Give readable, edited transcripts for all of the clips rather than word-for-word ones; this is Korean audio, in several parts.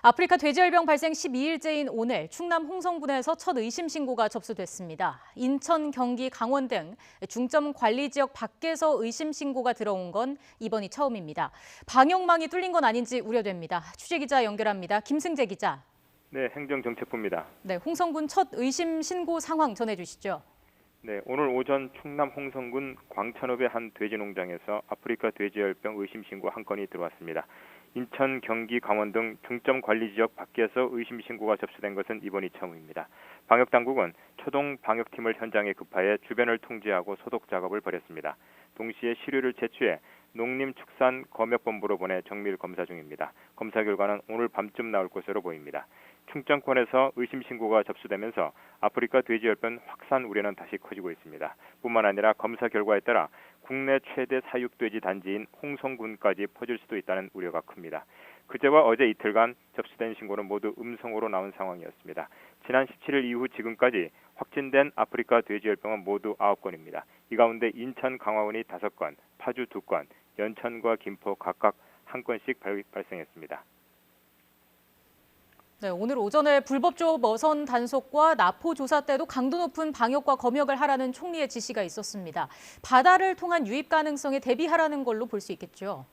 아프리카 돼지열병 발생 12일째인 오늘 충남 홍성군에서 첫 의심 신고가 접수됐습니다. 인천, 경기, 강원 등 중점 관리 지역 밖에서 의심 신고가 들어온 건 이번이 처음입니다. 방역망이 뚫린 건 아닌지 우려됩니다. 취재기자 연결합니다. 김승재 기자. 네, 행정정책부입니다. 네, 홍성군 첫 의심 신고 상황 전해주시죠. 네, 오늘 오전 충남 홍성군 광천읍의 한 돼지 농장에서 아프리카 돼지열병 의심 신고 한 건이 들어왔습니다. 인천, 경기, 강원 등 중점 관리 지역 밖에서 의심 신고가 접수된 것은 이번이 처음입니다. 방역 당국은 초동 방역팀을 현장에 급파해 주변을 통제하고 소독 작업을 벌였습니다. 동시에 시료를 채취해 농림축산검역본부로 보내 정밀 검사 중입니다. 검사 결과는 오늘 밤쯤 나올 것으로 보입니다. 충청권에서 의심 신고가 접수되면서 아프리카 돼지열병 확산 우려는 다시 커지고 있습니다. 뿐만 아니라 검사 결과에 따라 국내 최대 사육돼지 단지인 홍성군까지 퍼질 수도 있다는 우려가 큽니다. 그제와 어제 이틀간 접수된 신고는 모두 음성으로 나온 상황이었습니다. 지난 17일 이후 지금까지 확진된 아프리카 돼지열병은 모두 9건입니다. 이 가운데 인천 강화군이 5건, 파주 2건, 연천과 김포 각각 1건씩 발생했습니다. 네, 오늘 오전에 불법 조업 어선 단속과 납포 조사 때도 강도 높은 방역과 검역을 하라는 총리의 지시가 있었습니다. 바다를 통한 유입 가능성에 대비하라는 걸로 볼 수 있겠죠.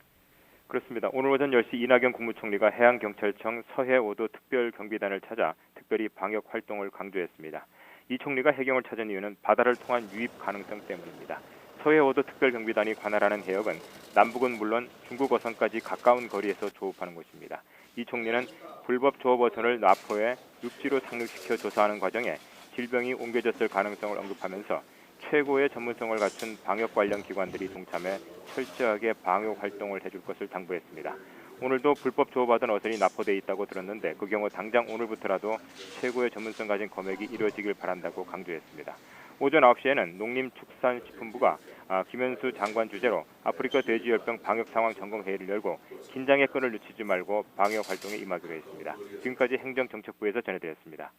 그렇습니다. 오늘 오전 10시 이낙연 국무총리가 해양경찰청 서해5도 특별경비단을 찾아 특별히 방역 활동을 강조했습니다. 이 총리가 해경을 찾은 이유는 바다를 통한 유입 가능성 때문입니다. 서해5도 특별경비단이 관할하는 해역은 남북은 물론 중국 어선까지 가까운 거리에서 조업하는 곳입니다. 이 총리는 불법 조업 어선을 납포해 육지로 상륙시켜 조사하는 과정에 질병이 옮겨졌을 가능성을 언급하면서 최고의 전문성을 갖춘 방역 관련 기관들이 동참해 철저하게 방역 활동을 해줄 것을 당부했습니다. 오늘도 불법 조업하던 어선이 납포돼 있다고 들었는데 그 경우 당장 오늘부터라도 최고의 전문성 가진 검역이 이루어지길 바란다고 강조했습니다. 오전 9시에는 농림축산식품부가 김현수 장관 주재로 아프리카 돼지열병 방역 상황 점검 회의를 열고 긴장의 끈을 늦추지 말고 방역 활동에 임하기로 했습니다. 지금까지 행정정책부에서 전해드렸습니다.